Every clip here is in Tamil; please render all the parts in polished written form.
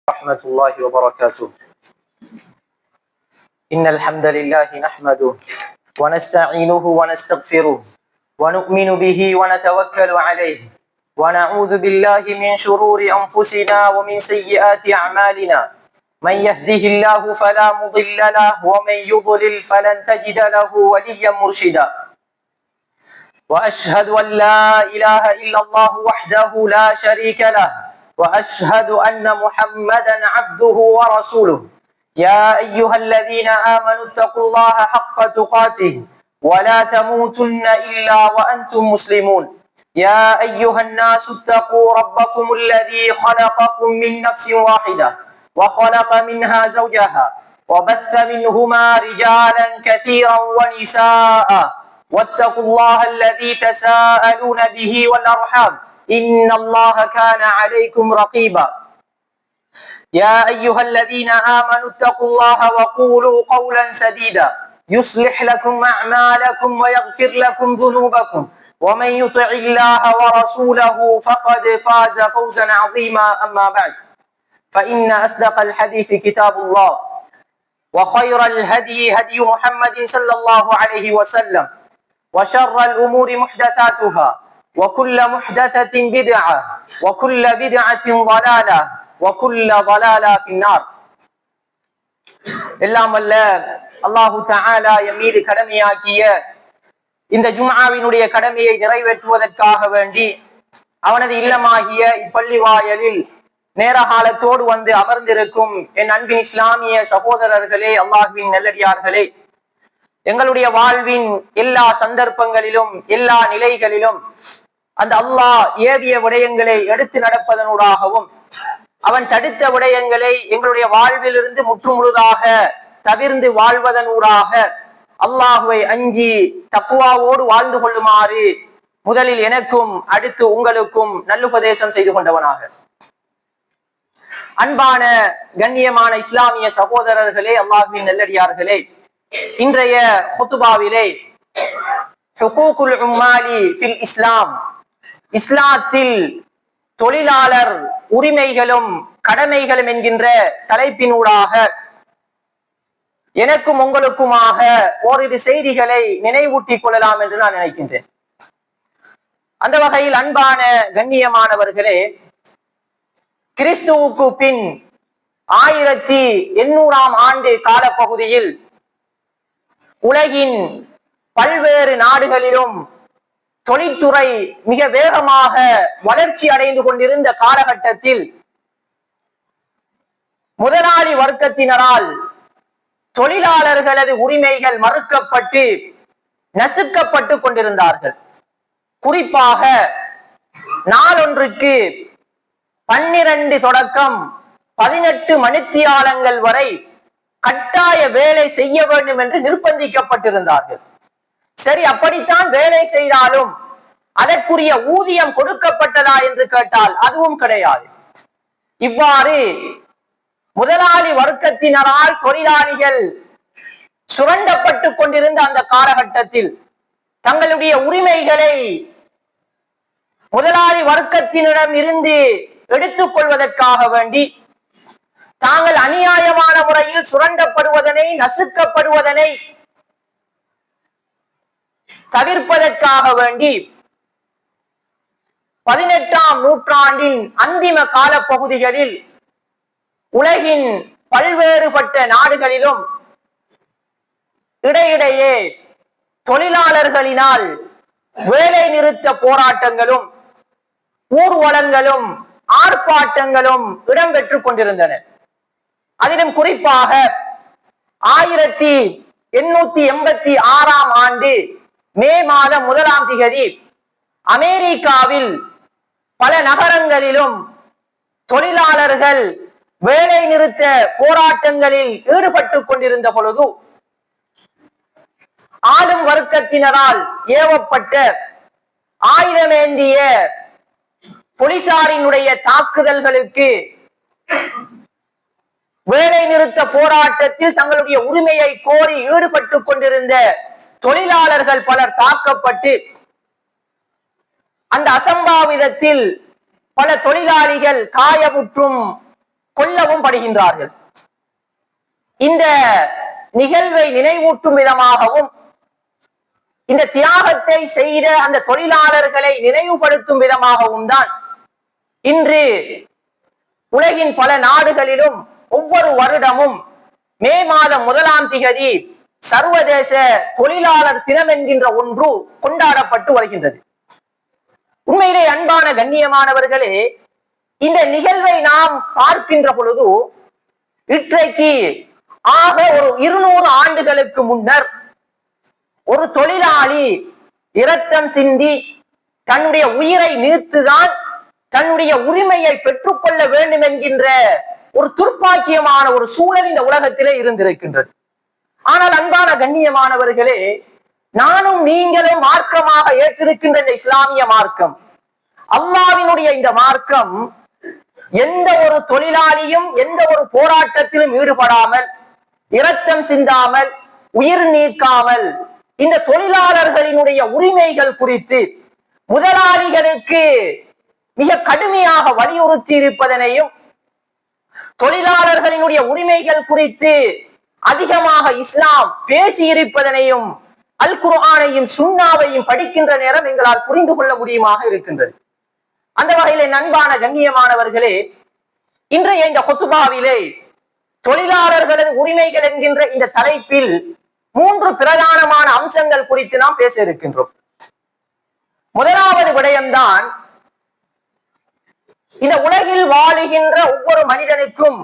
ورحمة الله وبركاته. إن الحمد لله نحمده ونستعينه ونستغفره ونؤمن به ونتوكل عليه ونعوذ بالله من شرور أنفسنا ومن سيئات أعمالنا. من يهده الله فلا مضل له ومن يضلل فلن تجد له وليا مرشدا. وأشهد أن لا إله إلا الله وحده لا شريك له وأشهد أن محمدا عبده ورسوله. يا أيها الذين آمنوا اتقوا الله حق تقاته ولا تموتن إلا وأنتم مسلمون. يا أيها الناس اتقوا ربكم الذي خلقكم من نفس واحدة وخلق منها زوجها وبث منهما رجالا كثيرا ونساء واتقوا الله الذي تساءلون به والأرحام إن الله كان عليكم رقيبا. يا أيها الذين آمنوا اتقوا الله وقولوا قولا سديدا يصلح لكم أعمالكم ويغفر لكم ذنوبكم ومن يطع الله ورسوله فقد فاز فوزا عظيما. أما بعد فإن أصدق الحديث كتاب الله وخير الهدي هدي محمد صلى الله عليه وسلم وشر الأمور محدثاتها وكل محدثة بدعة وكل بدعة ضلالة وكل ضلالة في النار. எல்லாம் வல்ல அல்லாஹு தஆலா எம் மீது கடமையாக்கிய இந்த ஜும்ஆவினுடைய கடமையை நிறைவேற்றுவதற்காக வேண்டி அவனது இல்லமாகிய இப்பள்ளி வாயலில் நேரகாலத்தோடு வந்து அமர்ந்திருக்கும் என் அன்பின் இஸ்லாமிய சகோதரர்களே, அல்லாஹ்வின் நல்லடியார்களே, எங்களுடைய வாழ்வின் எல்லா சந்தர்ப்பங்களிலும் எல்லா நிலைகளிலும் அந்த அல்லாஹ் ஏவிய விடயங்களை எடுத்து நடப்பதனூடாகவும் அவன் தடுத்த விடயங்களை எங்களுடைய வாழ்விலிருந்து முற்றுமுழுதாக தவிர்ந்து வாழ்வதனூடாக அல்லாஹுவை அஞ்சி தக்குவாவோடு வாழ்ந்து கொள்ளுமாறு முதலில் எனக்கும் அடுத்து உங்களுக்கும் நல்லுபதேசம் செய்து கொண்டவனாக. அன்பான கண்ணியமான இஸ்லாமிய சகோதரர்களே, அல்லாஹ்வின் நல்லடியார்களே, இன்றைய ஹுதுபாவிலே ஹுகூகுல் உம்மாலி ஃபில் இஸ்லாம், இஸ்லாத்தில் தொழிலாளர் உரிமைகளும் கடமைகளும் என்கின்ற தலைப்பினூடாக எனக்கும் உங்களுக்குமாக ஓரிரு செய்திகளை நினைவூட்டிக் கொள்ளலாம் என்று நான் நினைக்கின்றேன். அந்த வகையில் அன்பான கண்ணியமானவர்களே, கிறிஸ்துவுக்கு பின் 1800ஆம் ஆண்டு காலப்பகுதியில் உலகின் பல்வேறு நாடுகளிலும் தொழில்துறை மிக வேகமாக வளர்ச்சி அடைந்து கொண்டிருந்த காலகட்டத்தில் முதலாளி வர்க்கத்தினரால் தொழிலாளர்களது உரிமைகள் மறுக்கப்பட்டு நசுக்கப்பட்டு கொண்டிருந்தார்கள். குறிப்பாக நாளொன்றுக்கு 12 தொடக்கம் 18 மணித்தியாலங்கள் வரை கட்டாய வேலை செய்ய வேண்டும் என்று நிர்பந்திக்கப்பட்டிருந்தார்கள். சரி, அப்படித்தான் வேலை செய்தாலும் அதற்குரிய ஊதியம் கொடுக்கப்பட்டதா என்று கேட்டால் அதுவும் கிடையாது. இவ்வாறு முதலாளி வர்க்கத்தினரால் தொழிலாளிகள் சுரண்டப்பட்டு கொண்டிருந்த அந்த காலகட்டத்தில் தங்களுடைய உரிமைகளை முதலாளி வர்க்கத்தினரிடம் இருந்து எடுத்துக் கொள்வதற்காக வேண்டி தாங்கள் அநியாயமான முறையில் சுரண்டப்படுவதனை நசுக்கப்படுவதனை தவிர்ப்பதற்காக வேண்டி 18ஆம் நூற்றாண்டின் அந்திம கால பகுதிகளில் உலகின் பல்வேறுபட்ட நாடுகளிலும் இடையிடையே தொழிலாளர்களினால் வேலை நிறுத்த போராட்டங்களும் ஊர்வலங்களும் ஆர்ப்பாட்டங்களும் இடம்பெற்றுக் கொண்டிருந்தன. அதிலும் குறிப்பாக 1886ஆம் ஆண்டு மே மாதம் 1ஆம் திகதி அமெரிக்காவில் பல நகரங்களிலும் தொழிலாளர்கள் வேலை நிறுத்த போராட்டங்களில் ஈடுபட்டுக் கொண்டிருந்த பொழுது ஆளும் வர்க்கத்தினரால் ஏவப்பட்ட ஆயுதமேந்திய போலீசாரினுடைய தாக்குதல்களுக்கு வேலை நிறுத்த போராட்டத்தில் தங்களுடைய உரிமையை கோரி ஈடுபட்டுக் கொண்டிருந்த தொழிலாளர்கள் பலர் தாக்கப்பட்டு அந்த அசம்பாவிதத்தில் பல தொழிலாளிகள் காயமுற்றும் கொல்லவும் படுகின்றார்கள். இந்த நிகழ்வை நினைவூட்டும் விதமாகவும் இந்த தியாகத்தை செய்த அந்த தொழிலாளர்களை நினைவுபடுத்தும் விதமாகவும் தான் இன்று உலகின் பல நாடுகளிலும் ஒவ்வொரு வருடமும் மே மாதம் 1ஆம் திகதி சர்வதேச தொழிலாளர் தினம் என்கின்ற ஒன்று கொண்டாடப்பட்டு வருகின்றது. உண்மையிலே அன்பான கண்ணியமானவர்களே, இந்த நிகழ்வை நாம் பார்க்கின்ற பொழுது இன்றைக்கு ஆக ஒரு 200 ஆண்டுகளுக்கு முன்னர் ஒரு தொழிலாளி இரத்தம் சிந்தி தன்னுடைய உயிரை நீத்துதான் தன்னுடைய உரிமையை பெற்றுக்கொள்ள வேண்டும் என்கின்ற ஒரு துர்ப்பாக்கியமான ஒரு சூழல் இந்த உலகத்திலே இருந்திருக்கின்றது. ஆனால் அன்பான கண்ணியமானவர்களே, நானும் நீங்களும் மார்க்கமாக ஏற்றிருக்கின்ற இந்த இஸ்லாமிய மார்க்கம், அல்லாஹ்வினுடைய இந்த மார்க்கம் எந்த ஒரு தொழிலாளியும் எந்த ஒரு போராட்டத்திலும் ஈடுபடாமல், இரத்தம் சிந்தாமல், உயிர் நீக்காமல் இந்த தொழிலாளர்களினுடைய உரிமைகள் குறித்து முதலாளிகளுக்கு மிக கடுமையாக வலியுறுத்தி இருப்பதனையும், தொழிலாளர்களினுடைய உரிமைகள் குறித்து அதிகமாக இஸ்லாம் பேசி இருப்பதனையும், அல் குர்ஆனையும் சுன்னாவையும் படிக்கின்ற நேரம் எங்களால் புரிந்து கொள்ள முடியுமாக இருக்கின்றது. அந்த வகையிலே அன்பான கண்ணியமானவர்களே, இன்றைய இந்த குத்துபாவிலே தொழிலாளர்களது உரிமைகள் என்கின்ற இந்த தலைப்பில் 3 பிரதானமான அம்சங்கள் குறித்து நாம் பேச இருக்கின்றோம். முதலாவது விடயம்தான், இந்த உலகில் வாழுகின்ற ஒவ்வொரு மனிதனுக்கும்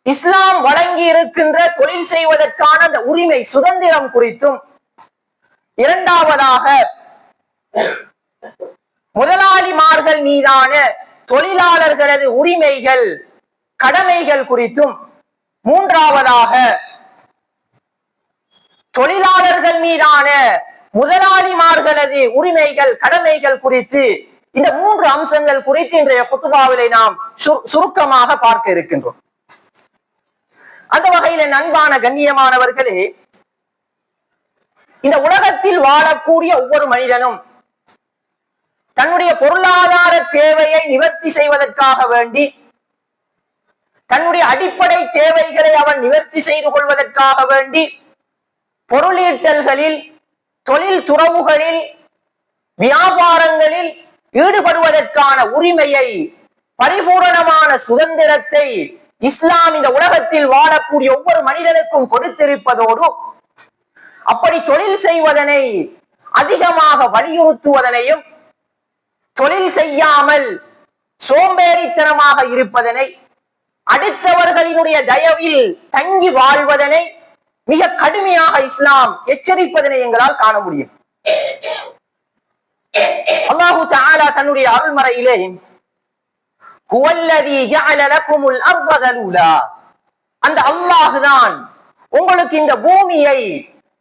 இஸ்லாம் வழங்கி இருக்கின்ற தொழில் செய்வதற்கான அந்த உரிமை சுதந்திரம் குறித்தும், இரண்டாவதாக முதலாளிமார்கள் மீதான தொழிலாளர்களது உரிமைகள் கடமைகள் குறித்தும், மூன்றாவதாக தொழிலாளர்கள் மீதான முதலாளிமார்களது உரிமைகள் கடமைகள் குறித்து, இந்த 3 அம்சங்கள் குறித்து இன்றைய குத்துபாவிலே நாம் சுருக்கமாக பார்க்க இருக்கின்றோம். அந்த வகையில அன்பான கண்ணியமானவர்களே, இந்த உலகத்தில் வாழக்கூடிய ஒவ்வொரு மனிதனும் தன்னுடைய பொருளாதார தேவையை நிவர்த்தி செய்வதற்காக வேண்டி, தன்னுடைய அடிப்படை தேவைகளை அவன் நிவர்த்தி செய்து கொள்வதற்காக வேண்டி பொருளீட்டல்களில், தொழில் துறவுகளில், வியாபாரங்களில் ஈடுபடுவதற்கான உரிமையை, பரிபூரணமான சுதந்திரத்தை இஸ்லாம் இந்த உலகத்தில் வாழக்கூடிய ஒவ்வொரு மனிதனுக்கும் கொடுத்திருப்பதோடு, அப்படி தொழில் செய்வதனை அதிகமாக வலியுறுத்துவதனையும், தொழில் செய்யாமல் சோம்பேறித்தனமாக இருப்பதனை, அடுத்தவர்களினுடைய தயவில் தங்கி வாழ்வதனை மிக கடுமையாக இஸ்லாம் எச்சரிப்பதனை எங்களால் காண முடியும். அல்லாஹு தஆலா தன்னுடைய அருள்மறையிலே ஹுவல்லதீ ஜஅல லகுமுல் அர்த தலூலா, அந்த அல்லாஹ் தான் உங்களுக்கு இந்த பூமியை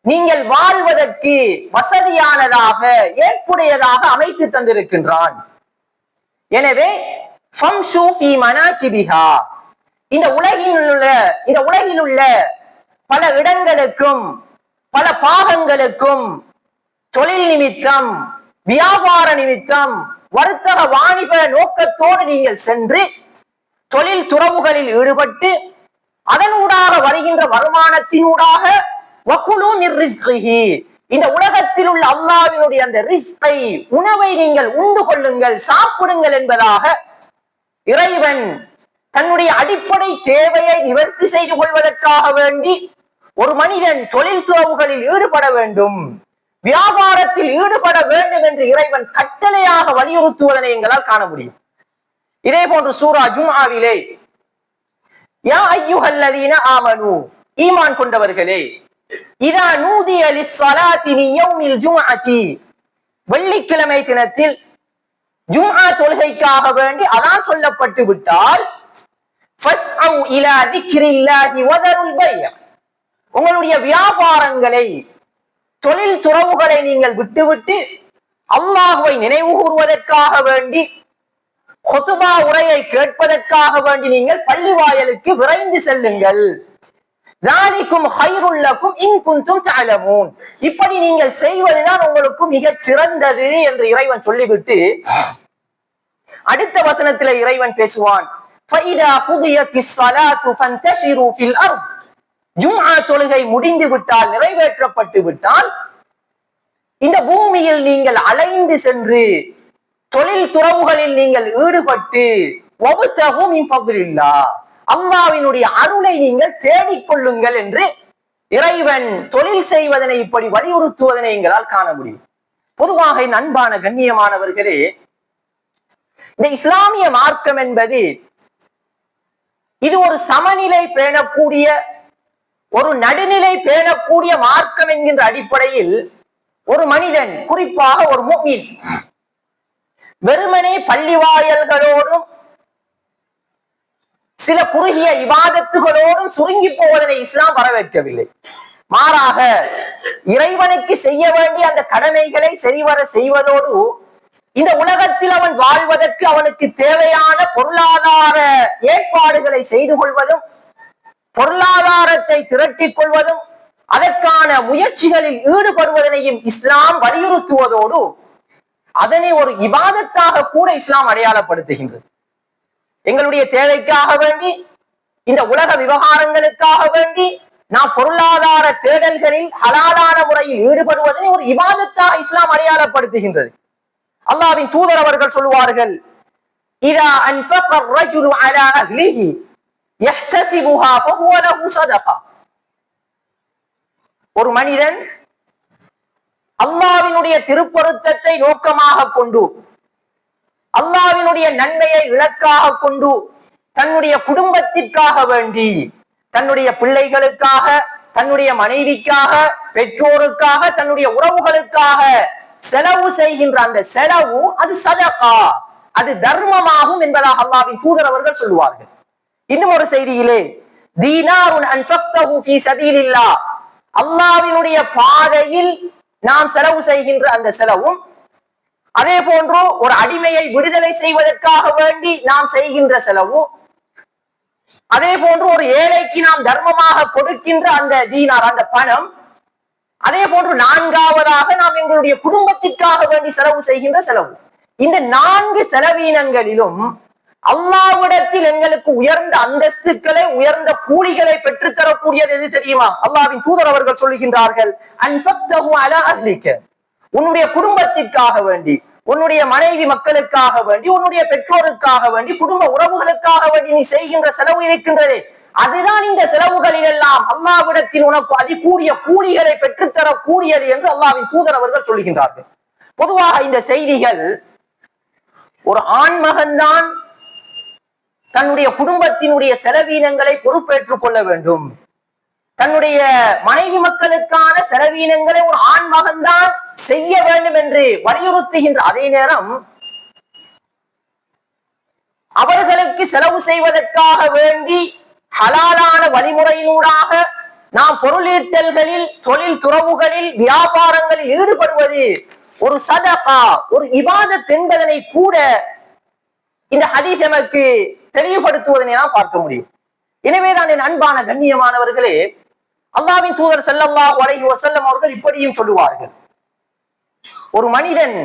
நீங்கள் வாழ்வதற்கு வசதியானதாக ஏற்புடையதாக அமைத்து தந்திருக்கின்றான். எனவே ஃபம்ஷூ ஃபீ மனாகிபிஹா, இந்த உலகில் உள்ள பல இடங்களுக்கும் பல பாகங்களுக்கும் தொழில் நிமித்தம், வியாபார நிமித்தம், வர்த்தக வாணிப நோக்கத்தோடு நீங்கள் சென்று தொழில் துறவுகளில் ஈடுபட்டு அதனூடாக வருகின்ற வருமானத்தினூடாக வகுலு மிர் ரிஸ்கிஹி, இந்த உலகத்தில் உள்ள அல்லாஹ்வினுடைய அந்த ரிஸ்கை, உணவை நீங்கள் உண்டு கொள்ளுங்கள், சாப்பிடுங்கள் என்பதாக இறைவன் தன்னுடைய அடிப்படை தேவையை நிவர்த்தி செய்து கொள்வதற்காக வேண்டி ஒரு மனிதன் தொழில் துறவுகளில் ஈடுபட வேண்டும், வியாபாரத்தில் ஈடுபட வேண்டும் என்று இறைவன் கட்டளையாக வலியுறுத்துவதனை எங்களால் காண முடியும். இதே போன்று சூரா ஜும்ஆவிலே யா அய்யுஹல்லதீன ஆமனூ, ஈமான் கொண்டவர்களே, இதா நூதிய லிஸ்ஸலாத்தி மின் யௌமில் ஜும்அத்தி, வெள்ளிக்கிழமை தினத்தில் ஜும்ஆ தொழுகைக்காக வேண்டி அதான் சொல்லப்பட்டு விட்டால் ஃபஸ்அவு இலா திக்ரில்லாஹி வதருல் பைஅ, உங்களுடைய வியாபாரங்களை, தொழில் துறவுகளை நீங்கள் விட்டுவிட்டு அல்லாஹ்வை நினைவு கூறுவதற்காக வேண்டி, குதுபா உரையை கேட்பதற்காக வேண்டி நீங்கள் பள்ளி வாயலுக்கு விரைந்து செல்லுங்கள். ذَلِكُمْ خَيْرٌ لَكُمْ إِن كُنتُمْ تَعْلَمُونَ, இப்படி நீங்கள் செய்வதுதான் உங்களுக்கு மிக சிறந்தது என்று இறைவன் சொல்லிவிட்டு அடுத்த வசனத்தில் இறைவன் பேசுவான், فَإِذَا قُضِيَتِ الصَّلَاةُ فَانْتَشِرُوا فِي الْأَرْضِ ஜும்ஆ தொழுகை முடிந்து விட்டால், நிறைவேற்றப்பட்டு விட்டால், இந்த பூமியில் நீங்கள் அலைந்து சென்று தொழில் துறவுகளில் நீங்கள் ஈடுபட்டு வபுத்தகு மின் ஃபத்லில்லாஹ், அல்லாஹ்வினுடைய அருளை நீங்கள் தேடிக்கொள்ளுங்கள் என்று இறைவன் தொழில் செய்வதனை இப்படி வலியுறுத்துவதனை எங்களால் காண முடியும். பொதுவாக அன்பான கண்ணியமானவர்களே, இந்த இஸ்லாமிய மார்க்கம் என்பது இது ஒரு சமநிலை பேணக்கூடிய, ஒரு நடுநிலை பேணக்கூடிய மார்க்கம் என்கின்ற அடிப்படையில் ஒரு மனிதன், குறிப்பாக ஒரு முஃமின், வெறுமனே பள்ளிவாயல்களோடும் சில குறுகிய இபாதத்துகளோடும் சுருங்கி போவதனை இஸ்லாம் வரவேற்கவில்லை. மாறாக இறைவனுக்கு செய்ய வேண்டிய அந்த கடமைகளை சரிவர செய்வதோடு இந்த உலகத்தில் அவன் வாழ்வதற்கு அவனுக்கு தேவையான பொருளாதார ஏற்பாடுகளை செய்து கொள்வதும், பொருளாதாரத்தை திரட்டிக் கொள்வதும், அதற்கான முயற்சிகளில் ஈடுபடுவதனையும் இஸ்லாம் வலியுறுத்துவதோடு அதனை ஒரு இபாதத்தாக கூட இஸ்லாம் அடையாளப்படுத்துகின்றது. எங்களுடைய தேவைக்காக வேண்டி, இந்த உலக விவகாரங்களுக்காக வேண்டி நாம் பொருளாதார தேடல்களில் ஹலாலான முறையில் ஈடுபடுவதனை ஒரு இபாதத்தாக இஸ்லாம் அடையாளப்படுத்துகின்றது. அல்லாஹ்வின் தூதர் அவர்கள் சொல்லுவார்கள், இதா அன்ஃபக الرجل على اهله يحتسبها فهو له صدقه. ஒரு மனிதன் அல்லாஹ்வினுடைய திருப்பொருத்தத்தை நோக்கமாக கொண்டு, அல்லாஹ்வினுடைய நன்மையை இலக்காக கொண்டு, தன்னுடைய குடும்பத்திற்காக வேண்டி, தன்னுடைய பிள்ளைகளுக்காக, தன்னுடைய மனைவிக்காக, பெற்றோருக்காக, தன்னுடைய உறவுகளுக்காக செலவு செய்கின்ற அந்த செலவு அது சதகா, அது தர்மமாகும் என்பதாக அல்லாஹ்வின் தூதர் அவர்கள் சொல்லுவார்கள். இன்னும் ஒரு செய்தியிலே, தீனாருன் அன்ஃபக்தஹு ஃபீ சபீலில்லாஹ், அல்லாஹ்வினுடைய பாதையில் நாம் செலவு செய்கின்ற அந்த செலவும், அதே போன்று ஒரு அடிமையை விடுதலை செய்வதற்காக வேண்டி நாம் செய்கின்ற செலவு, அதே போன்று ஒரு ஏழைக்கு நாம் தர்மமாக கொடுக்கின்ற அந்த தீனார், அந்த பணம், அதே போன்று நான்காவதாக நாம் எங்களுடைய குடும்பத்திற்காக வேண்டி செலவு செய்கின்ற செலவு. இந்த 4 செலவீனங்களிலும் அல்லாஹ்விடத்தில் எங்களுக்கு உயர்ந்த அந்தஸ்துக்களை, உயர்ந்த கூலிகளை பெற்றுத்தரக்கூடியது எது தெரியுமா? அல்லாஹ்வின் தூதர் அவர்கள் சொல்லுகின்றார்கள், அன்ஃபக்தஹு அலா அஹ்லிக, உன்னுடைய குடும்பத்திற்காக வேண்டி, உன்னுடைய மனைவி மக்களுக்காக வேண்டி, உன்னுடைய பெற்றோருக்காக வேண்டி, குடும்ப உறவுகளுக்காக வேண்டி நீ செய்கின்ற செலவு இருக்கின்றதே, அதுதான் இந்த செலவுகளில் எல்லாம் அல்லாஹ்விடத்தில் உனக்கு அதிகூடிய கூலிகளை பெற்றுத்தரக்கூடியது என்று அல்லாஹ்வின் தூதர் அவர்கள் சொல்லுகின்றார்கள். பொதுவாக இந்த செய்திகள், ஒரு ஆண்மகன்தான் தன்னுடைய குடும்பத்தினுடைய செலவீனங்களை பொறுப்பேற்றுக் கொள்ள வேண்டும், தன்னுடைய மனைவி மக்களுக்கான செலவீனங்களை ஒரு ஆண்மகன் தான் செய்ய வேண்டும் என்று வலியுறுத்துகின்ற அதே நேரம், அவர்களுக்கு செலவு செய்வதற்காக வேண்டி ஹலாலான வழிமுறையினூடாக நாம் பொருளீட்டல்களில், தொழில் துறவுகளில், வியாபாரங்களில் ஈடுபடுவது ஒரு சதகா, ஒரு இபாதத் என்பதனை கூட இந்த ஹதீஸ் நமக்கு தெளிவுபடுத்துவதனை நாம் பார்க்க முடியும். எனவேதான் என் அன்பான கண்ணியமானவர்களே, அல்லாஹ்வின் தூதர் ஸல்லல்லாஹு அலைஹி வஸல்லம் அவர்கள் இப்படியும் சொல்லுவார்கள், ஒரு மனிதன்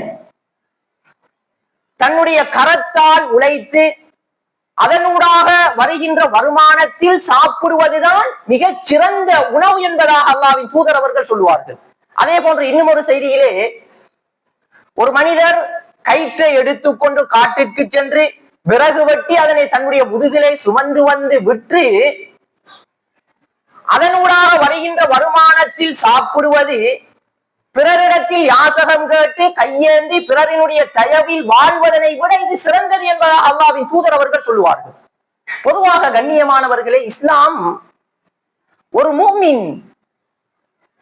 தன்னுடைய கரத்தால் உழைத்து அதனூடாக வருகின்ற வருமானத்தில் சாப்பிடுவதுதான் மிகச் சிறந்த உணவு என்பதாக அல்லாஹ்வின் தூதர் அவர்கள் சொல்லுவார்கள். அதே போன்று இன்னும் ஒரு செய்தியிலே, ஒரு மனிதர் கயிற்றை எடுத்துக்கொண்டு காட்டிற்கு சென்று விறகு வெட்டி அதனை தன்னுடைய முதுகிலை சுமந்து வந்து விற்று அதனூடாக வருகின்ற வருமானத்தில் சாப்பிடுவது, பிறரிடத்தில் யாசகம் கேட்டு கையேந்தி பிறரினுடைய தயவில் வாழ்வதனை விட இது சிறந்தது என்பதாக அல்லாஹ்வின் தூதர் அவர்கள் சொல்லுவார்கள். பொதுவாக கண்ணியமானவர்களே, இஸ்லாம் ஒரு முஃமின்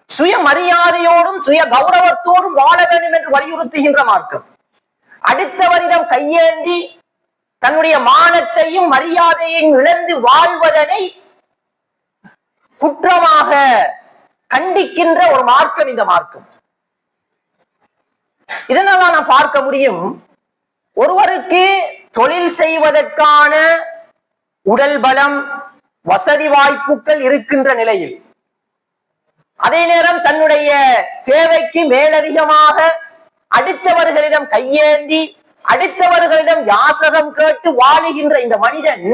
சுயமரியாதையோடும் சுய கௌரவத்தோடும் வாழ வேண்டும் என்று வலியுறுத்துகின்ற மார்க்கம். அடுத்தவரிடம் கையேந்தி தன்னுடைய மானத்தையும் மரியாதையையும் இழந்து வாழ்வதனை குற்றமாக கண்டிக்கின்ற ஒரு மார்க்கம் இந்த மார்க்கம். இதனால நாம் பார்க்க முடியும், ஒருவருக்கு தொழில் செய்வதற்கான உடல் பலம், வசதி வாய்ப்புகள் இருக்கின்ற நிலையில், அதே நேரம் தன்னுடைய தேவைக்கு மேலதிகமாக அடுத்தவர்களிடம் கையேந்தி அடுத்தவர்களிடம் யாசகம் கேட்டு வாழுகின்ற இந்த மனிதன்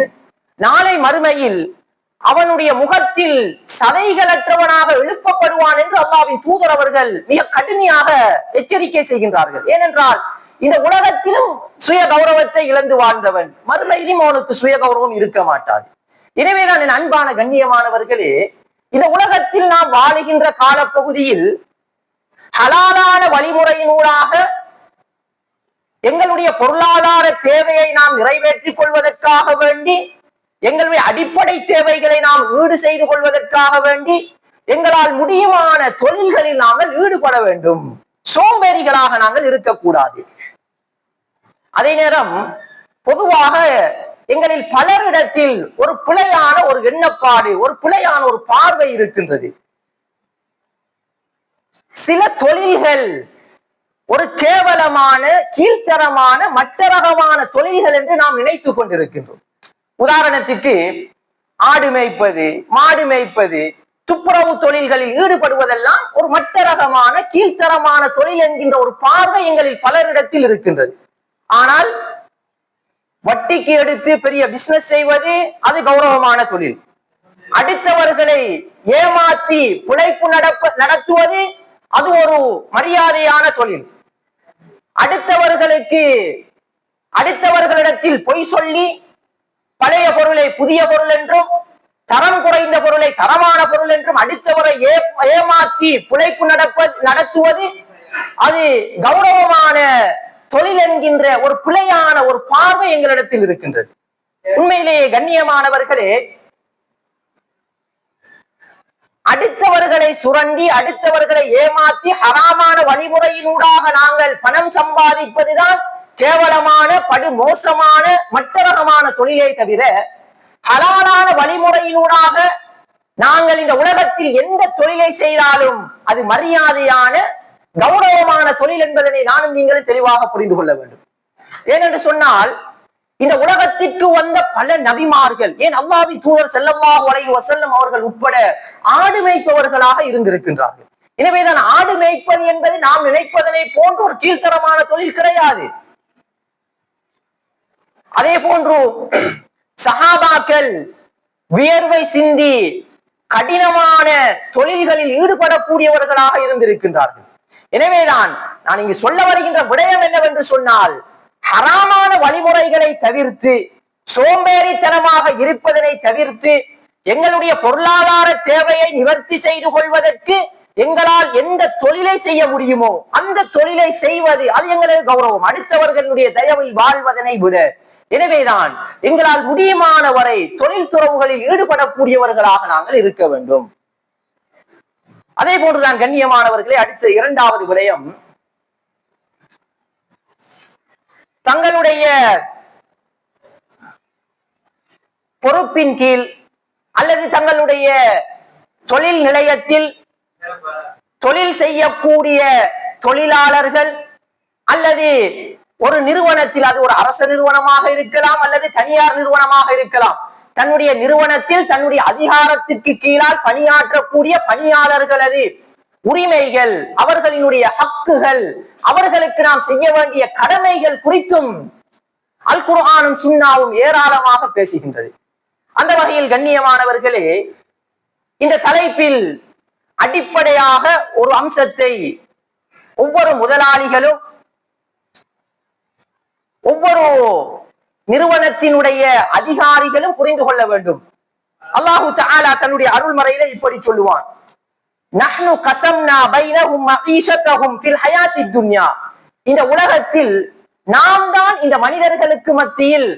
நாளை மறுமையில் அவனுடைய முகத்தில் சதைகளற்றவனாக எழுப்பப்படுவான் என்று அல்லாஹ்வின் தூதர் அவர்கள் மிக கடுமையாக எச்சரிக்கை செய்கின்றார்கள். ஏனென்றால் இந்த உலகத்திலும் சுய கௌரவத்தை இழந்து வாழ்ந்தவன், மறுமையிலும் அவனுக்கு சுய கௌரவம் இருக்க மாட்டாது. எனவேதான் என் அன்பான கண்ணியமானவர்களே, இந்த உலகத்தில் நாம் வாழுகின்ற காலப்பகுதியில் ஹலாலான வழிமுறையினூடாக எங்களுடைய பொருளாதார தேவையை நாம் நிறைவேற்றிக் கொள்வதற்காக வேண்டி, எங்களுடைய அடிப்படை தேவைகளை நாம் ஈடு செய்து கொள்வதற்காக வேண்டி எங்களால் முடியுமான தொழில்களில் நாங்கள் ஈடுபட வேண்டும். சோம்பேறிகளாக நாங்கள் இருக்கக்கூடாது. அதே நேரம் பொதுவாக எங்களில் பலரிடத்தில் ஒரு பிழையான ஒரு எண்ணப்பாடு, ஒரு பிழையான ஒரு பார்வை இருக்கின்றது. சில தொழில்கள் ஒரு கேவலமான, கீழ்த்தரமான, மட்டரகமான தொழில்கள் என்று நாம் நினைத்துக் கொண்டிருக்கின்றோம். உதாரணத்திற்கு ஆடு மேய்ப்பது, மாடு மேய்ப்பது, துப்புரவு தொழில்களில் ஈடுபடுவதெல்லாம் ஒரு மட்டரகமான, கீழ்த்தரமான தொழில் என்கின்ற ஒரு பார்வை எங்களில் பலரிடத்தில் இருக்கின்றது. ஆனால் வட்டிக்கு எடுத்து பெரிய பிசினஸ் செய்வது அது கௌரவமான தொழில். அடுத்தவர்களை ஏமாற்றி பிழைப்பு நடத்துவது அது ஒரு மரியாதையான தொழில். அடுத்தவர்களிடத்தில் பொய் சொல்லி பழைய பொருளை புதிய பொருள் என்றும், தரம் குறைந்த பொருளை தரமான பொருள் என்றும் அடுத்தவரை ஏமாற்றி பிழைப்பு நடத்துவது அது கௌரவமான தொழில் என்கின்ற ஒரு பிழையான ஒரு பார்வை எங்களிடத்தில் இருக்கின்றது. உண்மையிலேயே கண்ணியமானவர்களே, அடுத்தவர்களை சுரண்டி, அடுத்தவர்களை ஏமாற்றி ஹராமான வழிமுறையினூடாக நாங்கள் பணம் சம்பாதிப்பதுதான் கேவலமான, படுமோசமான, மட்டரகமான தொழிலை தவிர, ஹலாலான வழிமுறையினூடாக நாங்கள் இந்த உலகத்தில் எந்த தொழிலை செய்தாலும் அது மரியாதையான, கௌரவமான தொழில் என்பதனை நானும் நீங்களும் தெளிவாக புரிந்து கொள்ள வேண்டும். ஏனென்று சொன்னால், இந்த உலகத்திற்கு வந்த பல நபிமார்கள், ஏன் அல்லாஹ்வின் தூதர் ஸல்லல்லாஹு அலைஹி வஸல்லம் அவர்கள் உட்பட ஆடு மேய்ப்பவர்களாக இருந்திருக்கின்றார்கள். எனவேதான் ஆடு மேய்ப்பது என்பது நாம் நினைப்பதனை போன்ற ஒரு கீழ்த்தரமான தொழில் கிடையாது. அதே போன்று சஹாபாக்கள் வியர்வை சிந்தி கடினமான தொழில்களில் ஈடுபடக்கூடியவர்களாக இருந்திருக்கின்றார்கள். எனவேதான் நான் இங்கு சொல்ல வருகின்ற விடயம் என்னவென்று சொன்னால், ஹராமான வழிமுறைகளை தவிர்த்து, சோம்பேறித்தனமாக இருப்பதனை தவிர்த்து, எங்களுடைய பொருளாதார தேவையை நிவர்த்தி செய்து கொள்வதற்கு எங்களால் எந்த தொழிலை செய்ய முடியுமோ அந்த தொழிலை செய்வது அது எங்களது கௌரவம், அடுத்தவர்களுடைய தயவில் வாழ்வதனை விட. எனவேதான் எங்களால் முடியுமான வரை தொழில் துறவுகளில் ஈடுபடக்கூடியவர்களாக நாங்கள் இருக்க வேண்டும். அதே போன்றுதான் கண்ணியமானவர்களே, அடுத்த இரண்டாவது விடயம், தங்களுடைய பொறுப்பின் கீழ் அல்லது தங்களுடைய தொழில் நிலையத்தில் தொழில் செய்யக்கூடிய தொழிலாளர்கள் அல்லது ஒரு நிறுவனத்தில், அது ஒரு அரசு நிறுவனமாக இருக்கலாம் அல்லது தனியார் நிறுவனமாக இருக்கலாம், தன்னுடைய நிறுவனத்தில் தன்னுடைய அதிகாரத்திற்கு கீழால் பணியாற்றக்கூடிய பணியாளர்களது உரிமைகள், அவர்களினுடைய ஹக்குகள், அவர்களுக்கு நாம் செய்ய வேண்டிய கடமைகள் குறித்தும் அல் குர்ஆனும் சுன்னாவும் ஏராளமாக பேசுகின்றது. அந்த வகையில் கண்ணியமானவர்களே, இந்த தலைப்பில் அடிப்படையாக ஒரு அம்சத்தை ஒவ்வொரு முதலாளிகளும், ஒவ்வொரு நிறுவனத்தினுடைய அதிகாரிகளும் புரிந்து கொள்ள வேண்டும். அல்லாஹு தஆலா தன்னுடைய அருள்மறையிலே இப்படி சொல்லுவான், நஹ்னு கஸம்னா பைனஹும் மஈஷத்தஹும் ஃபில் ஹயாத்தித் துன்யா. இந்த உலகத்தில் நாம் தான் இந்த மனிதர்களுக்கு மத்தியில்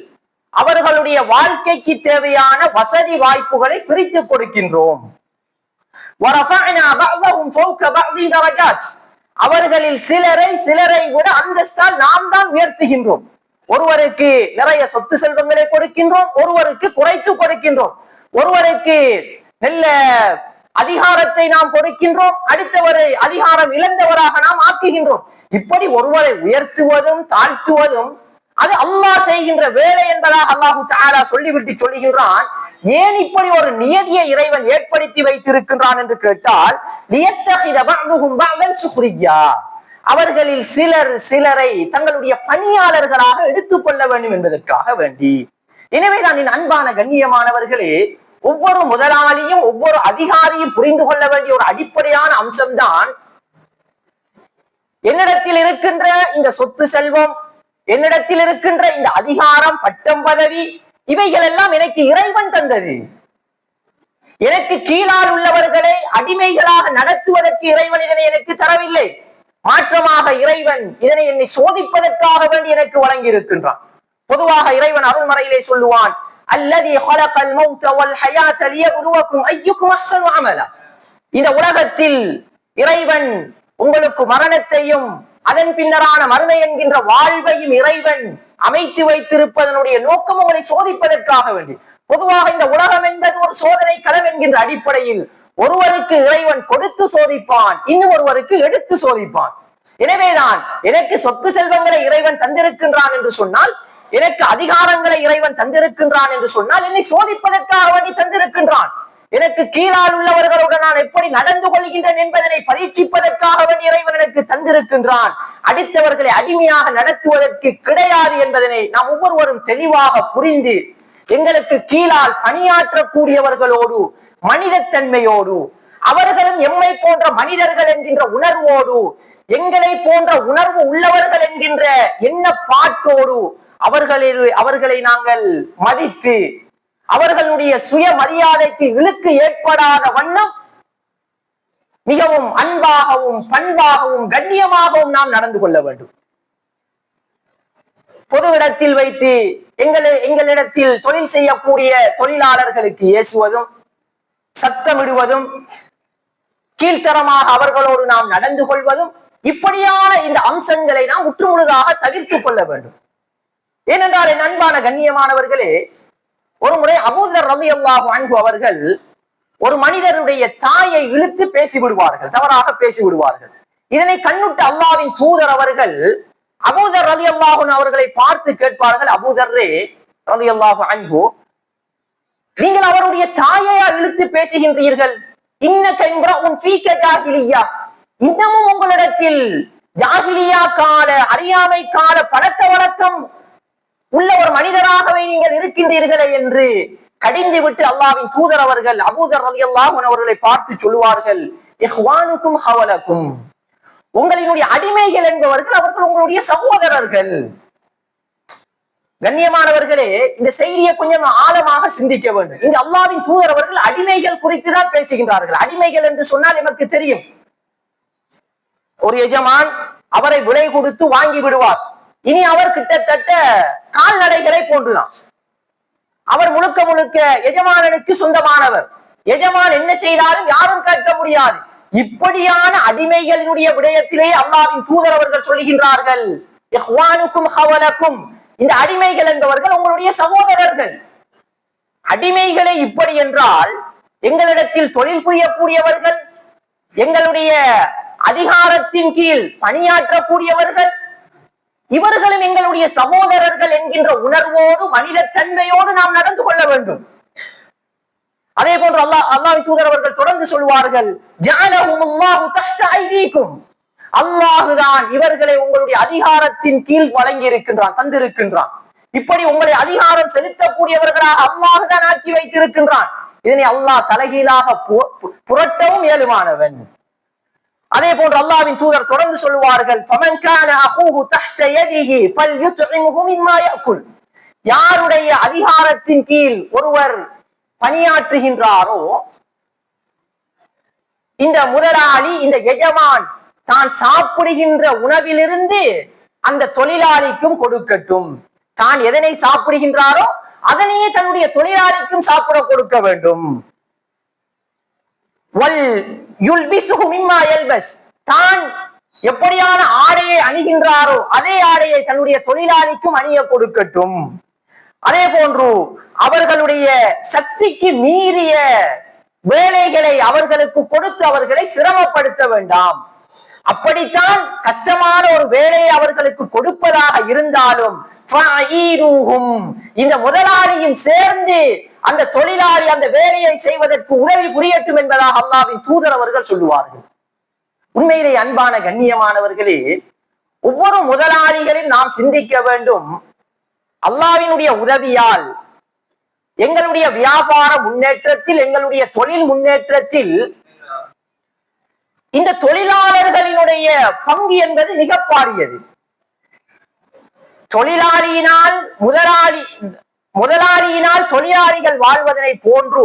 அவர்களுடைய வாழ்க்கைக்கு தேவையான வசதி வாய்ப்புகளை பிரித்து கொடுக்கின்றோம். வரஃபஅனா பஅதஹும் ஃபௌக பஅதின் தரஜாத். அவர்களில் சிலரை விட அந்தஸ்தால் நாம் தான் உயர்த்துகின்றோம். ஒருவருக்கு நிறைய சொத்து செல்வங்களை கொடுக்கின்றோம், ஒருவருக்கு குறைத்து கொடுக்கின்றோம், ஒருவருக்கு நல்ல அதிகாரத்தை நாம் கொடுக்கின்றோம், அடுத்தவரை அதிகாரம் இழந்தவராக நாம் ஆக்குகின்றோம். இப்படி ஒருவரை உயர்த்துவதும் தாழ்த்துவதும் அது அல்லாஹ் செய்கின்ற வேலை என்பதாக அல்லாஹு தஆலா சொல்லிவிட்டு சொல்லுகின்றான். ஏன் இப்படி ஒரு நியதியை இறைவன் ஏற்படுத்தி வைத்திருக்கின்றான் என்று கேட்டால், லியத்தஹித பஅதுஹும் பஅதன் சுக்ரியா, அவர்களில் சிலரை தங்களுடைய பணியாளர்களாக எடுத்துக்கொள்ள வேண்டும் என்பதற்காக வேண்டி. எனவேதான் என் அன்பான கண்ணியமானவர்களே, ஒவ்வொரு முதலாளியும் ஒவ்வொரு அதிகாரியும் புரிந்து கொள்ள வேண்டிய ஒரு அடிப்படையான அம்சம்தான், என்னிடத்தில் இருக்கின்ற இந்த சொத்து செல்வம், என்னிடத்தில் இருக்கின்ற இந்த அதிகாரம், பட்டம், பதவி, இவைகள் எல்லாம் எனக்கு இறைவன் தந்தது. எனக்கு கீழால் உள்ளவர்களை அடிமைகளாக நடத்துவதற்கு இறைவன் இதனை எனக்கு தரவில்லை. மாற்றமாக இறைவன் இதனை என்னை சோதிப்பதற்காக வேண்டி எனக்கு வழங்கி இருக்கின்றான். பொதுவாக இறைவன் அருள்மறையிலே சொல்லுவான், அல்லதி ஹலகல் மௌத வல் ஹயாத லியப்லுவக்கும் அய்யுக்கும் அஹ்ஸனு அமலா. இந்த உலகத்தில் இறைவன் உங்களுக்கு மரணத்தையும் அதன் பின்னரான மறுமை என்கின்ற வாழ்வையும் இறைவன் அமைத்து வைத்திருப்பதனுடைய நோக்கம் உங்களை சோதிப்பதற்காக வேண்டி. பொதுவாக இந்த உலகம் என்பது ஒரு சோதனை களம் என்கின்ற அடிப்படையில் ஒருவருக்கு இறைவன் கொடுத்து சோதிப்பான், இன்னும் ஒருவருக்கு எடுத்து சோதிப்பான். எனவேதான் எனக்கு சொத்து செல்வங்களை இறைவன் தந்திருக்கின்றான் என்று சொன்னால், எனக்கு அதிகாரங்களை இறைவன் தந்திருக்கின்றான் என்று சொன்னால், என்னை சோதிப்பதற்காக வேண்டி தந்திருக்கின்றான். எனக்கு கீழால் உள்ளவர்களுடன் நான் எப்படி நடந்து கொள்கின்றேன் என்பதனை பரீட்சிப்பதற்காக வேண்டி இறைவன் எனக்கு தந்திருக்கின்றான். அடுத்தவர்களை அடிமையாக நடத்துவதற்கு கிடையாது என்பதனை நாம் ஒவ்வொருவரும் தெளிவாக புரிந்து, எங்களுக்கு கீழால் பணியாற்றக்கூடியவர்களோடு மனிதத்தன்மையோடு, அவர்களும் எம்மை போன்ற மனிதர்கள் என்கின்ற உணர்வோடு, எங்களை போன்ற உணர்வு உள்ளவர்கள் என்கின்ற எண்ணப்பாட்டோடு அவர்களை நாங்கள் மதித்து, அவர்களுடைய சுய மரியாதைக்கு இழுக்கு ஏற்படாத வண்ணம் மிகவும் அன்பாகவும் பண்பாகவும் கண்ணியமாகவும் நாம் நடந்து கொள்ள வேண்டும். பொது இடத்தில் வைத்து எங்களிடத்தில் தொழில் செய்யக்கூடிய தொழிலாளர்களுக்கு ஏசுவதும் சத்தமிடுவதும் கீழ்த்தரமாக அவர்களோடு நாம் நடந்து கொள்வதும், இப்படியான இந்த அம்சங்களை நாம் முற்றுமுழுதாக தவிர்த்துக் கொள்ள வேண்டும். ஏனென்றால் என் அன்பான கண்ணியமானவர்களே, ஒரு முறை அபூதர் ரலியல்லாஹு அன்ஹு அவர்கள் ஒரு மனிதருடைய தாயை இழுத்து பேசிவிடுவார்கள், தவறாக பேசிவிடுவார்கள். இதனை கண்ணுட்டு அல்லாஹ்வின் தூதர் அவர்கள் அபூதர் ரலியல்லாஹு அன்ஹு அவர்களை பார்த்து கேட்பார்கள், அபூதர்ரே ரலியல்லாஹு அன்ஹு, நீங்கள் அவருடைய தாயையா இழுத்து பேசுகின்றீர்கள்? இன்னக இம்ரஉன் ஃபீக ஜாஹிலிய்யா, இன்னமும் உங்களிடத்தில் ஜாஹிலியா கால அறியாமை கால பழக்க வழக்கம் உள்ள ஒரு மனிதராகவே நீங்கள் இருக்கின்றீர்களே என்று கடிந்து விட்டு அல்லாஹ்வின் தூதர் அவர்கள் அபூதர் ரலியல்லாஹு அன்ஹு அவர்களை பார்த்து சொல்லுவார்கள், இஹ்வானுக்கும் ஹவலக்கும், உங்களினுடைய அடிமைகள் என்பவர்கள் அவர்கள் உங்களுடைய சகோதரர்கள். கண்ணியமானவர்களே, இந்த செய்தியை கொஞ்சம் ஆழமாக சிந்திக்க வேண்டும். இங்கு அல்லாஹ்வின் தூதர் அவர்கள் அடிமைகள் குறித்து தான் பேசுகின்றார்கள். அடிமைகள் என்று சொன்னால் நமக்கு தெரியும், ஒரு எஜமான் அவரை விலை கொடுத்து வாங்கி விடுவார். இனி அவர் கிட்டத்தட்ட கால்நடைகளை போன்றுதான். அவர் முழுக்க முழுக்க எஜமானனுக்கு சொந்தமானவர். எஜமான் என்ன செய்தாலும் யாரும் கேட்க முடியாது. இப்படியான அடிமைகளினுடைய விடயத்திலே அல்லாஹ்வின் தூதர் அவர்கள் சொல்கின்றார்கள், இஹ்வானுக்கும் ஹவலக்கும், இந்த அடிமைகள் என்பவர்கள் உங்களுடைய சகோதரர்கள். அடிமைகளை இப்படி என்றால், எங்களிடத்தில் தொழில் புரியக்கூடியவர்கள், எங்களுடைய அதிகாரத்தின் கீழ் பணியாற்றக்கூடியவர்கள், இவர்களும் எங்களுடைய சகோதரர்கள் என்கின்ற உணர்வோடு மனிதத்தன்மையோடு நாம் நடந்து கொள்ள வேண்டும். அதே போன்று அல்லாஹ்வின் தூதர் அவர்கள் தொடர்ந்து சொல்வார்கள், ஜஅலஹுமுல்லாஹு தஹ்த ஐதீக்கும், அல்லாஹுதான் இவர்களை உங்களுடைய அதிகாரத்தின் கீழ் வழங்கி இருக்கின்றான், தந்திருக்கின்றான். இப்படி உங்களை அதிகாரம் செலுத்தக்கூடியவர்களாக அல்லாஹுதான் ஆக்கி வைத்திருக்கின்றான். இதனை அல்லாஹ் தலைகீழாக புரட்டவும் இயலுமானவன். அதே போன்று அல்லாஹ்வின் தூதர் தொடர்ந்து சொல்வார்கள், ஃபமன் கான அஹூஹு தஹ்த யதிஹி ஃபல்யுத்இம்ஹு மிம்மா யாக்குல், யாருடைய அதிகாரத்தின் கீழ் ஒருவர் பணியாற்றுகின்றாரோ, இந்த முதலாளி, இந்த எஜமான் தான் சாப்பிடுகின்ற உணவிலிருந்து அந்த தொழிலாளிக்கும் கொடுக்கட்டும். தான் எதனை சாப்பிடுகின்றாரோ அதனையே தன்னுடைய தொழிலாளிக்கும் சாப்பிட கொடுக்க வேண்டும். தான் எப்படியான ஆடையை அணிகின்றாரோ அதே ஆடையை தன்னுடைய தொழிலாளிக்கும் அணிய கொடுக்கட்டும். அதே போன்று அவர்களுடைய சக்திக்கு மீறிய வேலைகளை அவர்களுக்கு கொடுத்து அவர்களை சிரமப்படுத்த வேண்டாம். அப்படித்தான் கஷ்டமான ஒரு வேலையை அவர்களுக்கு கொடுப்பதாக இருந்தாலும் இந்த முதலாளியும் சேர்ந்து அந்த தொழிலாளி அந்த வேலையை செய்வதற்கு உதவி புரியட்டும் என்பதாக அல்லாஹ்வின் தூதர் அவர்கள் சொல்லுவார்கள். உண்மையிலே அன்பான கண்ணியமானவர்களே, ஒவ்வொரு முதலாளிகளையும் நாம் சிந்திக்க வேண்டும். அல்லாஹ்வினுடைய உதவியால் எங்களுடைய வியாபார முன்னேற்றத்தில், எங்களுடைய தொழில் முன்னேற்றத்தில் இந்த தொழிலாளர்களினுடைய பங்கு என்பது மிக பாரியது. தொழிலாளியினால் முதலாளியினால் தொழிலாளிகள் வாழ்வதனை போன்று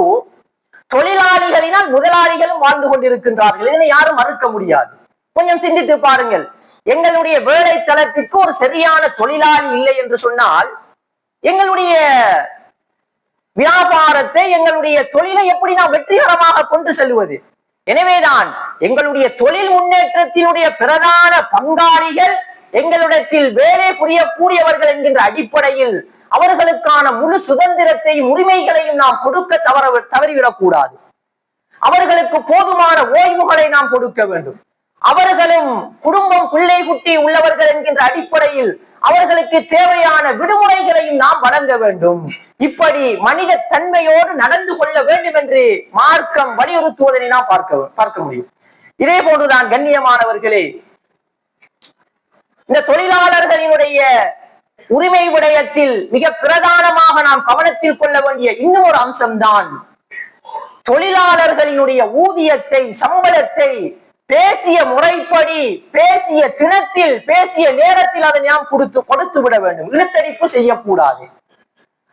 தொழிலாளிகளினால் முதலாளிகளும் வாழ்ந்து கொண்டிருக்கின்றார்கள். இதனை யாரும் மறுக்க முடியாது. கொஞ்சம் சிந்தித்து பாருங்கள். எங்களுடைய வேலை தளத்திற்கு ஒரு சரியான தொழிலாளி இல்லை என்று சொன்னால் எங்களுடைய வியாபாரத்தை, எங்களுடைய தொழிலை எப்படி நாம் வெற்றிகரமாக கொண்டு செல்வது? எனவேதான் எங்களுடைய தொழில் முன்னேற்றத்தினுடைய பிரதான பங்காளிகள் எங்களிடத்தில் வேலை புரியக்கூடியவர்கள் என்கின்ற அடிப்படையில் அவர்களுக்கான முழு சுதந்திரத்தையும் உரிமைகளையும் நாம் கொடுக்க தவறிவிடக் கூடாது. அவர்களுக்கு போதுமான ஓய்வுகளை நாம் கொடுக்க வேண்டும். அவர்களும் குடும்பம், பிள்ளை குட்டி உள்ளவர்கள் என்கின்ற அடிப்படையில் அவர்களுக்கு தேவையான விடுமுறைகளையும் நாம் வழங்க வேண்டும். இப்படி மனித தன்மையோடு நடந்து கொள்ள வேண்டும் என்று மார்க்கம் வலியுறுத்துவதனை நாம் பார்க்க முடியும். இதே போன்றுதான் கண்ணியமானவர்களே, இந்த தொழிலாளர்களினுடைய உரிமை விடயத்தில் மிக பிரதானமாக நாம் கவனத்தில் கொள்ள வேண்டிய இன்னும் ஒரு அம்சம்தான் தொழிலாளர்களினுடைய ஊதியத்தை, சம்பளத்தை பேசிய முறைப்படி, பேசிய தினத்தில், பேசிய நேரத்தில் அதை நாம் கொடுத்து விட வேண்டும். இழுத்தடிப்பு செய்யக்கூடாது.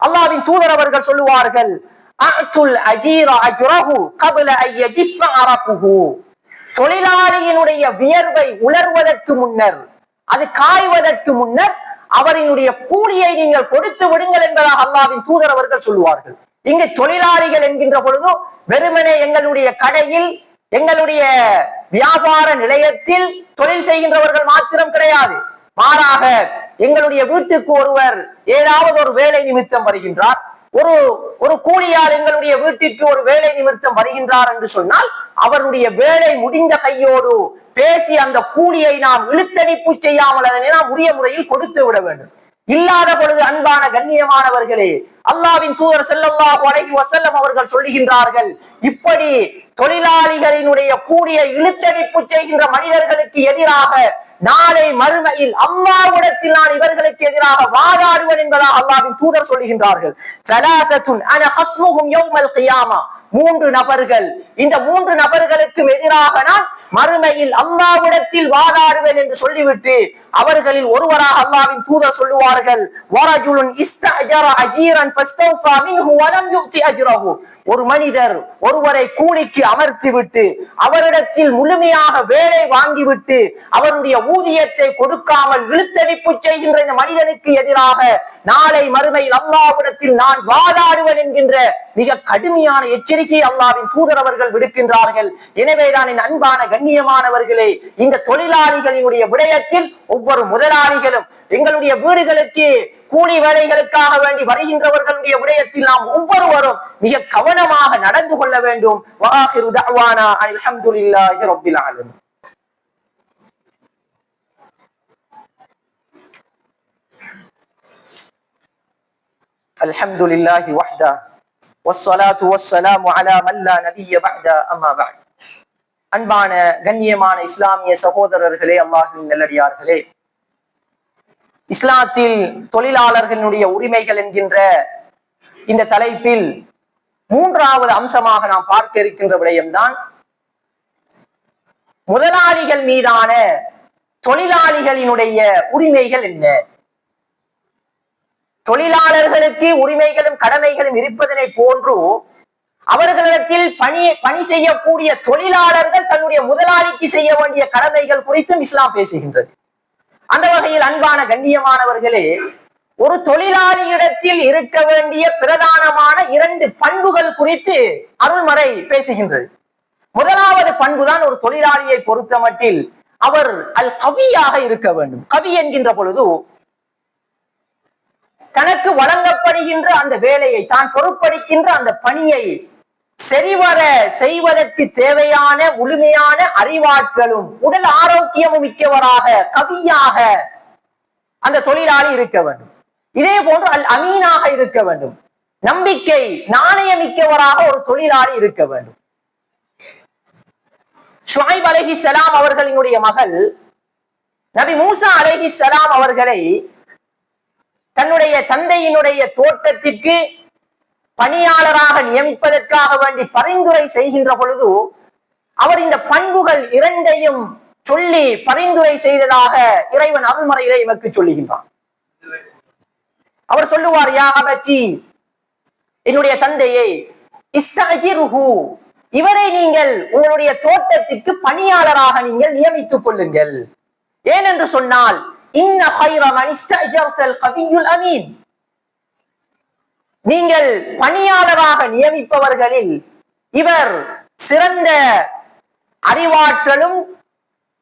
அல்லாஹ்வின் தூதர் அவர்கள் சொல்லுவார்கள், தொழிலாளியினுடைய வியர்வை உலர்வதற்கு முன்னர், அது காய்வதற்கு முன்னர் அவரினுடைய கூலியை நீங்கள் கொடுத்து விடுங்கள் என்பதாக அல்லாஹ்வின் தூதர் அவர்கள் சொல்லுவார்கள். இங்கு தொழிலாளிகள் என்கின்ற பொழுது வெறுமனே எங்களுடைய கடையில், எங்களுடைய வியாபார நிலையத்தில் தொழில் செய்கின்றவர்கள் மாத்திரம் கிடையாது. மாறாக எங்களுடைய வீட்டுக்கு ஒருவர் ஏதாவது ஒரு வேலை நிமித்தம் வருகின்றார், ஒரு கூலியால் எங்களுடைய வீட்டிற்கு ஒரு வேலை நிமித்தம் வருகின்றார் என்று சொன்னால் அவருடைய வேலை முடிந்த கையோடு பேசி அந்த கூலியை நாம் இழுத்தடிப்பு செய்யாமல் அதனை நாம் உரிய முறையில் கொடுத்து விட வேண்டும். இல்லாத பொழுது அன்பான கண்ணியமானவர்களே, அல்லாஹ்வின் தூதர் ஸல்லல்லாஹு அலைஹி வஸல்லம் அவர்கள் சொல்லுகின்றார்கள், இப்படி தொழிலாளிகளினுடைய கூலியை இழுத்தடிப்பு செய்கின்ற மனிதர்களுக்கு எதிராக நாளை மறுமையில் அல்லாஹ்விடத்தில் நான் இவர்களுக்கு எதிராக வாதாடுவேன் என்பதாக அல்லாஹ்வின் தூதர் சொல்லுகின்றார்கள். ஸலாத்தத்துன் அன ஹஸ்முஹும் யௌமல் கியாமா, மூன்று நபர்கள், இந்த மூன்று நபர்களுக்கு எதிராக நான் மறுமையில் அல்லாஹ்விடத்தில் வாதாடுவேன் என்று சொல்லிவிட்டு அவர்களில் ஒருவராக அல்லாஹ்வின் தூதர் சொல்லுவார்கள், வரஜுலுன் இஸ்தஅஜர அஜீரன் ஃபஸ்தௌஃபா மின்ஹு வலம் யுக்தி அஜ்ரஹு, ஒரு மனிதர் ஒருவரை கூலிக்கு அமர்த்தி விட்டு அவரிடத்தில் முழுமையாக வேலை வாங்கிவிட்டு அவருடைய ஊதியத்தை கொடுக்காமல் இழுத்தடிப்பு செய்கின்ற இந்த மனிதனுக்கு எதிராக நாளை மறுமையில் அல்லாஹ்விடத்தில் நான் வாதாடுவேன் என்கின்ற மிக கடுமையான எச்சரிக்கை அல்லாஹ்வின் தூதர் அவர்கள் விடுக்கின்றார்கள். எனவேதான் என் அன்பான கண்ணியமானவர்களே, இந்த தொழிலாளிகளினுடைய விடயத்தில் ஒவ்வொரு முதலாளிகளும் எங்களுடைய வீடுகளுக்கு கூலி வேலைகளுக்காக வேண்டி வருகின்றவர்களுடைய விடயத்தில் நாம் ஒவ்வொருவரும் மிக கவனமாக நடந்து கொள்ள வேண்டும். வஆகிரு தஅவானா அல்ஹம்துலில்லாஹி ரப்பில் ஆலமீன். அல்ஹம்துலில்லாஹி வஹ்தா வஸ்ஸலாத்து வஸ்ஸலாமு அலா மன் லா நபிய்ய பஅதா அம்மா பஅத். அன்பான கண்ணியமான இஸ்லாமிய சகோதரர்களே, அல்லாஹ்வின் நல்லடியார்களே, இஸ்லாத்தில் தொழிலாளர்களுடைய உரிமைகள் என்கின்ற இந்த தலைப்பில் மூன்றாவது அம்சமாக நாம் பார்க்க இருக்கின்ற விடயம்தான் முதலாளிகள் மீதான தொழிலாளிகளினுடைய உரிமைகள் என்ன. தொழிலாளர்களுக்கு உரிமைகளும் கடமைகளும் இருப்பதனை போன்று அவர்களிடத்தில் பணி செய்யக்கூடிய தொழிலாளர்கள் தன்னுடைய முதலாளிக்கு செய்ய வேண்டிய கடமைகள் குறித்தும் இஸ்லாம் பேசுகின்றது. அந்த வகையில் அன்பான கண்ணியமானவர்களே, ஒரு தொழிலாளியிடத்தில் இருக்க வேண்டிய பிரதானமான 2 பண்புகள் குறித்து அருள்மறை பேசுகின்றது. முதலாவது பண்புதான் ஒரு தொழிலாளியை பொறுத்த மட்டில் அவர் அல் கவியாக இருக்க வேண்டும். கவி என்கின்ற பொழுது தனக்கு வழங்கப்படுகின்ற அந்த வேலையை, தான் பொறுப்பளிக்கின்ற அந்த பணியை சரிவர செய்வதற்கு தேவையான முழுமையான அறிவாற்றலும் உடல் ஆரோக்கியமும் மிக்கவராக, கவியாக அந்த தொழிலாளி இருக்க வேண்டும். இதே போன்று அல் அமீனாக இருக்க வேண்டும். நம்பிக்கை, நாணயமிக்கவராக ஒரு தொழிலாளி இருக்க வேண்டும். ஷுஐப் அலைஹிஸ்ஸலாம் அவர்களினுடைய மகள் நபி மூசா அலைஹிஸ்ஸலாம் அவர்களை தன்னுடைய தந்தையினுடைய தோட்டத்திற்கு பணியாளராக நியமிப்பதற்காக வேண்டி பரிந்துரை செய்கின்ற பொழுது அவர் இந்த பண்புகள் இரண்டையும் சொல்லி பரிந்துரை செய்ததாக இறைவன் அருள்மறையிலே எமக்கு சொல்லுகின்றான். அவர் சொல்லுவார், யா அபதி, என்னுடைய தந்தையை, இஸ்தஅஜிர்ஹு, இவரை நீங்கள் உங்களுடைய தோட்டத்திற்கு பணியாளராக நீங்கள் நியமித்துக் கொள்ளுங்கள். ஏனென்று சொன்னால், இன்ன கைர மன் இஸ்தஅஜர்தல் கவியுல் அமீன், நீங்கள் பணியாளராக நியமிப்பவர்களில் இவர் சிறந்த அறிவாற்றலும்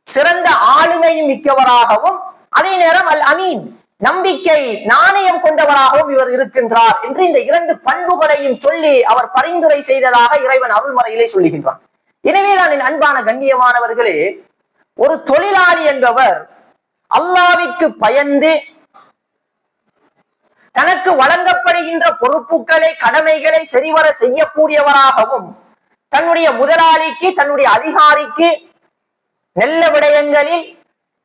சிறந்த ஆளுமையும் மிக்கவராகவும் அதே நேரம் அல் அமீன், நம்பிக்கை நாணயம் கொண்டவராகவும் இவர் இருக்கின்றார் என்று இந்த இரண்டு பண்புகளையும் சொல்லி அவர் பரிந்துரை செய்ததாக இறைவன் அருள்மறையிலே சொல்லுகின்றான். எனவேதான் என் அன்பான கண்ணியமானவர்களே, ஒரு தொழிலாளி என்பவர் அல்லாஹ்விற்கு பயந்து தனக்கு வழங்கப்படுகின்ற பொறுப்புகளை கடமைகளை சரிவர செய்யக்கூடியவராகவும் தன்னுடைய முதலாளிக்கு தன்னுடைய அதிகாரிக்கு நல்ல விடயங்களில்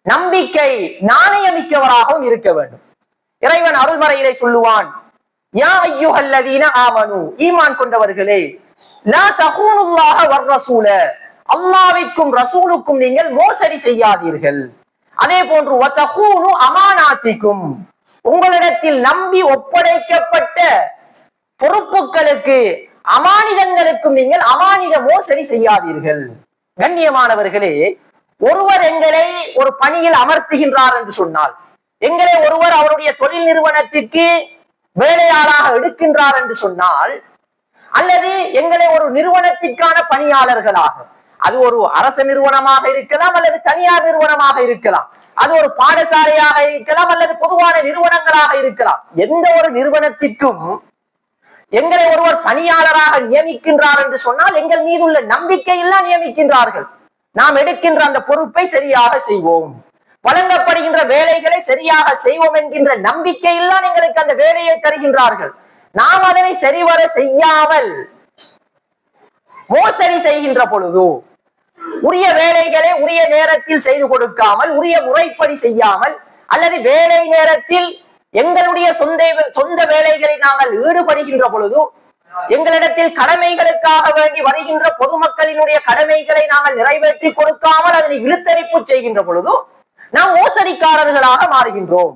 நம்பிக்கை நாணயமிக்கவராகவும் இருக்க வேண்டும். இறைவன் அருள்மறையிலே சொல்லுவான், யா அய்யுஹல்லதீன ஆமனு, ஈமான் கொண்டவர்களே, லா தஹூனுல்லாஹ வர்ரசூல, அல்லாஹ்விற்கும் ரசூலுக்கும் நீங்கள் மோசடி செய்யாதீர்கள். அதே போன்று வதஹூனு அமானாத்திக்கும், உங்களிடத்தில் நம்பி ஒப்படைக்கப்பட்ட பொறுப்புகளுக்கு அமானிதங்களுக்கும் நீங்கள் அமானித மோசடி செய்யாதீர்கள். கண்ணியமானவர்களே, ஒருவர் எங்களை ஒரு பணியில் அமர்த்துகின்றார் என்று சொன்னால், எங்களை ஒருவர் அவருடைய தொழில் நிறுவனத்திற்கு வேலையாளாக எடுக்கின்றார் என்று சொன்னால், அல்லது எங்களை ஒரு நிறுவனத்திற்கான பணியாளர்களாக, அது ஒரு அரசு நிறுவனமாக இருக்கலாம் அல்லது தனியார் நிறுவனமாக இருக்கலாம், அது ஒரு பாடசாலையாக இருக்கலாம் அல்லது பொதுவான நிறுவனங்களாக இருக்கலாம், எந்த ஒரு நிறுவனத்திற்கும் எங்களை ஒருவர் பணியாளராக நியமிக்கின்றார் என்று சொன்னால் எங்கள் மீது உள்ள நம்பிக்கையெல்லாம் நியமிக்கின்றார்கள். நாம் எடுக்கின்ற அந்த பொறுப்பை சரியாக செய்வோம், வழங்கப்படுகின்ற வேலைகளை சரியாக செய்வோம் என்கின்ற நம்பிக்கையெல்லாம் எங்களுக்கு அந்த வேலையை தருகின்றார்கள். நாம் அதனை சரிவர செய்யாமல் மோசடி செய்கின்ற பொழுது, உரிய வேலைகளை உரிய நேரத்தில் செய்து கொடுக்காமல், உரிய முறைப்படி செய்யாமல், அல்லது வேலை நேரத்தில் எங்களுடைய சொந்த வேலைகளை நாங்கள் ஈடுபடுகின்ற பொழுது, எங்களிடத்தில் கடமைகளுக்காக வேண்டி வருகின்ற பொதுமக்களினுடைய கடமைகளை நாங்கள் நிறைவேற்றி கொடுக்காமல் அதனை இழுத்தரிப்பு செய்கின்ற பொழுது நாம் மோசடிக்காரர்களாக மாறுகின்றோம்.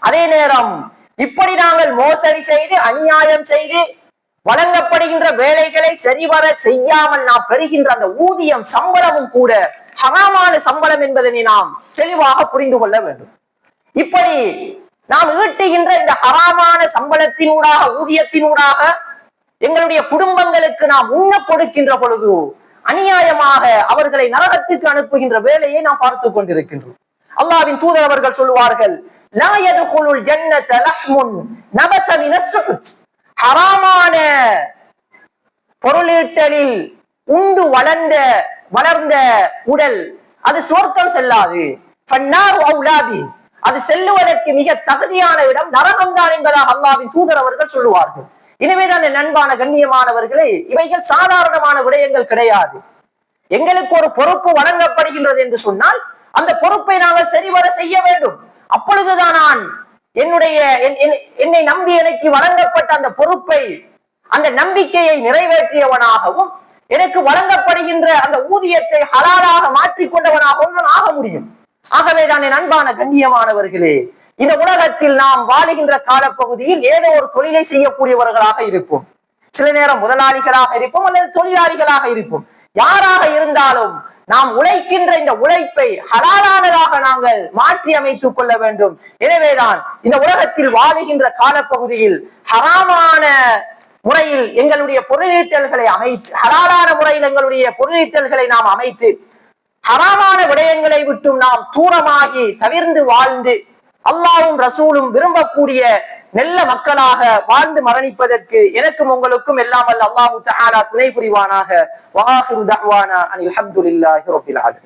அதே நேரம் இப்படி நாங்கள் மோசடி செய்து அநியாயம் செய்து வழங்கப்படுகின்ற வேலைகளை சரிவர செய்யாமல் நாம் பெறுகின்ற அந்த ஊதியம் சம்பளமும் கூட ஹராமான சம்பளம் என்பதனை நாம் தெளிவாக புரிந்து கொள்ள வேண்டும். இப்படி நாம் ஈட்டுகின்ற இந்த ஹராமான சம்பளத்தினூடாக ஊதியத்தினூடாக எங்களுடைய குடும்பங்களுக்கு நாம் உண்ண கொடுக்கின்ற பொழுது அநியாயமாக அவர்களை நரகத்துக்கு அனுப்புகின்ற வேலையை நாம் பார்த்து கொண்டிருக்கின்றோம். அல்லாஹ்வின் தூதர் அவர்கள் சொல்லுவார்கள், லா யதுகுலுல் ஜன்னத லஹ்முன் நபத மினஸ் சுஹுத், ஹராமான பொருளீட்டலில் உண்டு வளர்ந்த உடல் அது சுவர்க்கம் செல்லாது. ஃபன்னாரு அவுலாபி, அது செல்லுவதற்கு மிக தகுதியான இடம் நரகம்தான் என்பதாக அல்லாஹ்வின் தூதர் அவர்கள் சொல்லுவார்கள். எனவேதான் அன்பான கண்ணியமானவர்களே, இவைகள் சாதாரணமான விடயங்கள் கிடையாது. எங்களுக்கு ஒரு பொறுப்பு வழங்கப்படுகின்றது என்று சொன்னால் அந்த பொறுப்பை நாங்கள் சரிவர செய்ய வேண்டும். அப்பொழுதுதான் நான் என்னை நம்பி எனக்கு வழங்கப்பட்ட அந்த பொறுப்பை, அந்த நம்பிக்கையை நிறைவேற்றியவனாகவும் எனக்கு வழங்கப்படுகின்ற அந்த ஊதியத்தை ஹலாலாக மாற்றிக்கொண்டவனாகவும் நான் ஆக முடியும். ஆகவேதான் என் அன்பான கண்ணியமானவர்களே, இந்த உலகத்தில் நாம் வாழுகின்ற காலப்பகுதியில் ஏதோ ஒரு தொழிலை செய்யக்கூடியவர்களாக இருப்போம். சில நேரம் முதலாளிகளாக இருப்போம் அல்லது தொழிலாளிகளாக இருப்போம். யாராக இருந்தாலும் நாம் உழைக்கின்ற இந்த உழைப்பை ஹலாலானதாக நாங்கள் மாற்றி அமைத்துக் கொள்ள வேண்டும். எனவேதான் இந்த உலகத்தில் வாழுகின்ற காலப்பகுதியில் ஹராமான முறையில் எங்களுடைய பொருளீட்டல்களை அமைத்து, ஹலாலான முறையில் எங்களுடைய பொருளீட்டல்களை நாம் அமைத்து, ஹராமான விடயங்களை விட்டும் நாம் தூரமாகி தவிர்ந்து வாழ்ந்து அல்லாஹ்வும் ரசூலும் விரும்பக்கூடிய நல்ல மக்களாக வாழ்ந்து மரணிப்பதற்கு எனக்கும் உங்களுக்கும் எல்லாம் வல்ல அல்லாஹ் தஆலா துணை புரிவானாக. வஆகிரு தஅவானா அனில் ஹம்துலில்லாஹி ரப்பில் ஆலமீன்.